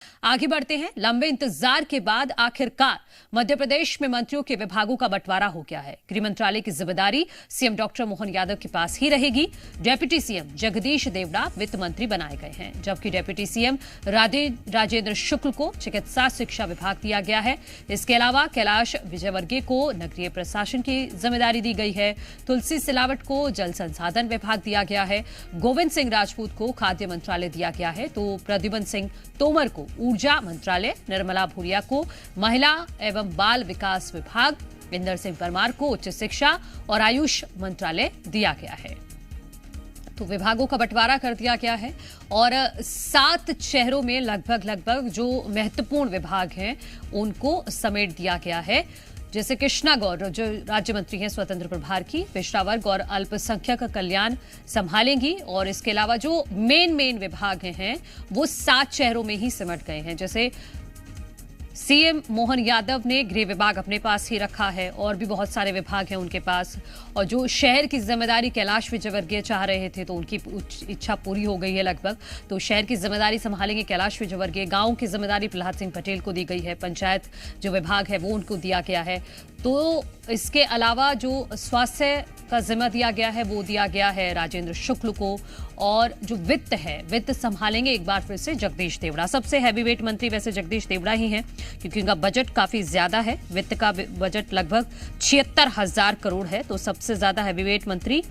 आगे बढ़ते हैं। लंबे इंतजार के बाद आखिरकार मध्य प्रदेश में मंत्रियों के विभागों का बंटवारा हो गया है। गृह मंत्रालय की जिम्मेदारी सीएम डॉक्टर मोहन यादव के पास ही रहेगी। डेप्यूटी सीएम जगदीश देवड़ा वित्त मंत्री बनाए गए हैं, जबकि डेप्यूटी सीएम राजेंद्र शुक्ल को चिकित्सा शिक्षा विभाग दिया गया है। इसके अलावा कैलाश विजयवर्गीय को नगरीय प्रशासन की जिम्मेदारी दी गई है। तुलसी सिलावट को जल संसाधन विभाग दिया गया है। गोविंद सिंह राजपूत को खाद्य मंत्रालय दिया गया है, तो प्रद्युमन सिंह तोमर को ऊर्जा मंत्रालय, निर्मला भूरिया को महिला एवं बाल विकास विभाग, इंदर सिंह परमार को उच्च शिक्षा और आयुष मंत्रालय दिया गया है। तो विभागों का बंटवारा कर दिया गया है और 7 शहरों में लगभग जो महत्वपूर्ण विभाग हैं उनको समेट दिया गया है। जैसे कृष्णा गौर जो राज्य मंत्री हैं स्वतंत्र प्रभार की, पिछड़ा वर्ग और अल्पसंख्यक कल्याण संभालेंगी। और इसके अलावा जो मेन विभाग हैं वो 7 शहरों में ही सिमट गए हैं। जैसे सीएम मोहन यादव ने गृह विभाग अपने पास ही रखा है और भी बहुत सारे विभाग हैं उनके पास। और जो शहर की जिम्मेदारी कैलाश विजयवर्गीय चाह रहे थे तो उनकी इच्छा पूरी हो गई है लगभग। तो शहर की जिम्मेदारी संभालेंगे कैलाश विजयवर्गीय। गांव की जिम्मेदारी प्रहलाद सिंह पटेल को दी गई है। पंचायत जो विभाग है वो उनको दिया गया है। तो इसके अलावा जो स्वास्थ्य का जिम्मा दिया गया है वो दिया गया है राजेंद्र शुक्ल को। और जो वित्त है, वित्त संभालेंगे एक बार फिर से जगदीश देवड़ा। सबसे हैवीवेट मंत्री वैसे जगदीश देवड़ा ही हैं, क्योंकि उनका बजट काफी ज्यादा है। वित्त का बजट लगभग 76,000 करोड़ है, तो सबसे ज्यादा हैवीवेट मंत्री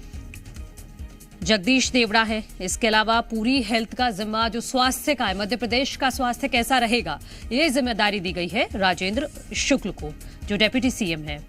जगदीश देवड़ा है। इसके अलावा पूरी हेल्थ का जिम्मा जो स्वास्थ्य का है, मध्य प्रदेश का स्वास्थ्य कैसा रहेगा, ये जिम्मेदारी दी गई है राजेंद्र शुक्ल को, जो डेप्यूटी सीएम है।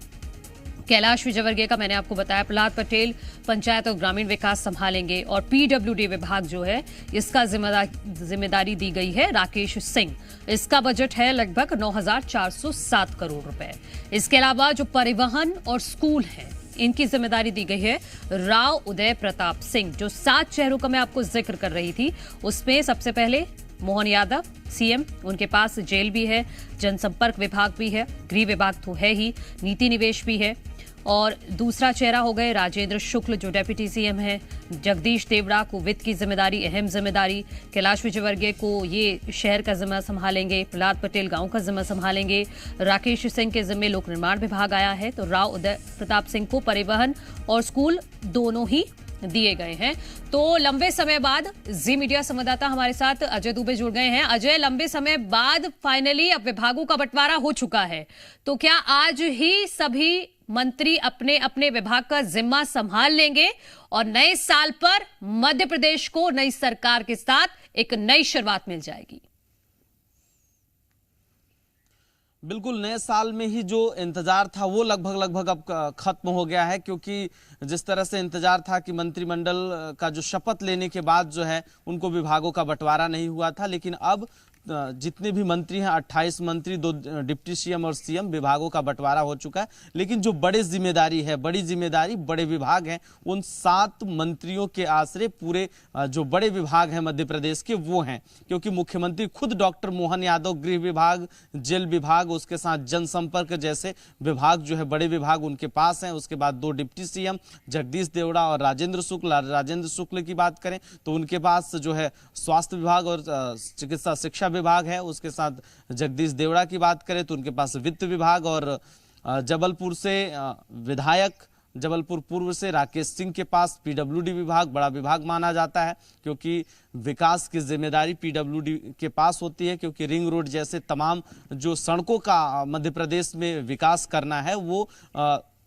कैलाश विजयवर्गीय का मैंने आपको बताया। प्रहलाद पटेल पंचायत और ग्रामीण विकास संभालेंगे। और पीडब्ल्यूडी विभाग जो है इसका जिम्मेदारी दी गई है राकेश सिंह। इसका बजट है लगभग 9,407 करोड़ रुपए। इसके अलावा जो परिवहन और स्कूल है इनकी जिम्मेदारी दी गई है राव उदय प्रताप सिंह। जो 7 शहरों का मैं आपको जिक्र कर रही थी उसमें सबसे पहले मोहन यादव सीएम, उनके पास जेल भी है, जनसंपर्क विभाग भी है, गृह विभाग तो है ही, नीति निवेश भी है। और दूसरा चेहरा हो गए राजेंद्र शुक्ल जो डेप्यूटी सीएम है। जगदीश देवड़ा को वित्त की जिम्मेदारी, अहम जिम्मेदारी। कैलाश विजयवर्गीय को ये शहर का जिम्मा संभालेंगे। प्रहलाद पटेल गांव का जिम्मा संभालेंगे। राकेश सिंह के जिम्मे लोक निर्माण विभाग आया है। तो राव उदय प्रताप सिंह को परिवहन और स्कूल दोनों ही दिए गए हैं। तो लंबे समय बाद जी मीडिया संवाददाता हमारे साथ अजय दुबे जुड़ गए हैं। अजय, लंबे समय बाद फाइनली अब विभागों का बंटवारा हो चुका है, तो क्या आज ही सभी मंत्री अपने अपने विभाग का जिम्मा संभाल लेंगे और नए साल पर मध्य प्रदेश को नई सरकार के साथ एक नई शुरुआत मिल जाएगी? बिल्कुल, नए साल में ही जो इंतजार था वो लगभग अब खत्म हो गया है, क्योंकि जिस तरह से इंतजार था कि मंत्रिमंडल का जो शपथ लेने के बाद जो है उनको विभागों का बंटवारा नहीं हुआ था, लेकिन अब जितने भी मंत्री हैं 28 मंत्री, 2 डिप्टी सीएम और सीएम, विभागों का बंटवारा हो चुका है। लेकिन जो बड़ी जिम्मेदारी बड़े विभाग हैं, उन 7 मंत्रियों के आश्रय पूरे जो बड़े विभाग हैं मध्य प्रदेश के वो हैं, क्योंकि मुख्यमंत्री खुद डॉक्टर मोहन यादव गृह विभाग, जेल विभाग, उसके साथ जनसंपर्क जैसे विभाग जो है बड़े विभाग उनके पास हैं। उसके बाद 2 डिप्टी सीएम जगदीश देवड़ा और राजेंद्र शुक्ल की बात करें तो उनके पास जो है स्वास्थ्य विभाग और चिकित्सा शिक्षा विभाग है। उसके साथ जगदीश देवड़ा की बात करें तो उनके पास वित्त विभाग और जबलपुर से विधायक, जबलपुर पूर्व से राकेश सिंह के पास पीडब्ल्यूडी विभाग बड़ा विभाग माना जाता है, क्योंकि विकास की जिम्मेदारी पीडब्ल्यूडी के पास होती है, क्योंकि रिंग रोड जैसे तमाम जो सड़कों का मध्य प्रदेश में विकास करना है वो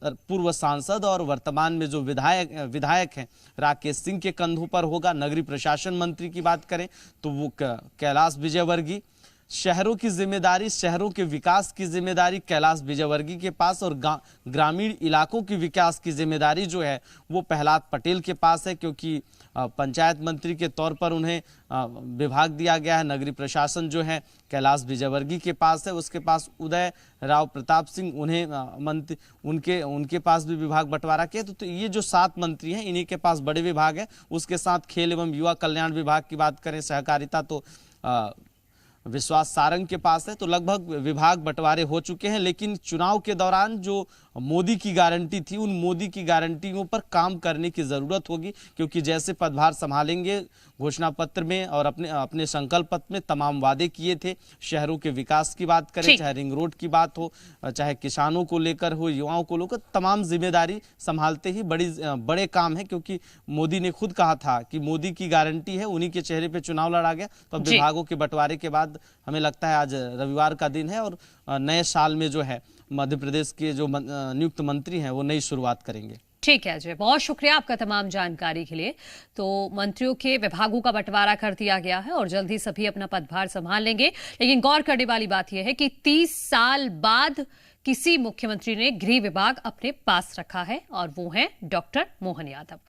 पूर्व सांसद और वर्तमान में जो विधायक हैं राकेश सिंह के कंधों पर होगा। नगरीय प्रशासन मंत्री की बात करें तो वो कैलाश विजयवर्गीय। शहरों की जिम्मेदारी, शहरों के विकास की जिम्मेदारी कैलाश विजयवर्गीय के पास और ग्रामीण इलाकों की विकास की जिम्मेदारी जो है वो प्रहलाद पटेल के पास है, क्योंकि पंचायत मंत्री के तौर पर उन्हें विभाग दिया गया है। नगरीय प्रशासन जो है कैलाश विजयवर्गीय के पास है। उसके पास उदय राव प्रताप सिंह, उन्हें मंत्री उनके पास भी विभाग बंटवारा किया। तो ये जो 7 मंत्री हैं इन्हीं के पास बड़े विभाग है। उसके साथ खेल एवं युवा कल्याण विभाग की बात करें, सहकारिता तो विश्वास सारंग के पास है। तो लगभग विभाग बंटवारे हो चुके हैं, लेकिन चुनाव के दौरान जो मोदी की गारंटी थी उन मोदी की गारंटियों पर काम करने की जरूरत होगी, क्योंकि जैसे पदभार संभालेंगे घोषणा पत्र में और अपने अपने संकल्प पत्र में तमाम वादे किए थे। शहरों के विकास की बात करें, चाहे रिंग रोड की बात हो, चाहे किसानों को लेकर हो, युवाओं को लेकर, तमाम जिम्मेदारी संभालते ही बड़े काम है, क्योंकि मोदी ने खुद कहा था कि मोदी की गारंटी है, उन्हीं के चेहरे पे चुनाव लड़ा गया। तो अब विभागों के बंटवारे के बाद हमें लगता है आज रविवार का दिन है और नए साल में जो है मध्य प्रदेश के जो नियुक्त मंत्री हैं वो नई शुरुआत करेंगे। ठीक है अजय, बहुत शुक्रिया आपका तमाम जानकारी के लिए। तो मंत्रियों के विभागों का बंटवारा कर दिया गया है और जल्द ही सभी अपना पदभार संभाल लेंगे। लेकिन गौर करने वाली बात यह है कि 30 साल बाद किसी मुख्यमंत्री ने गृह विभाग अपने पास रखा है और वो है डॉक्टर मोहन यादव।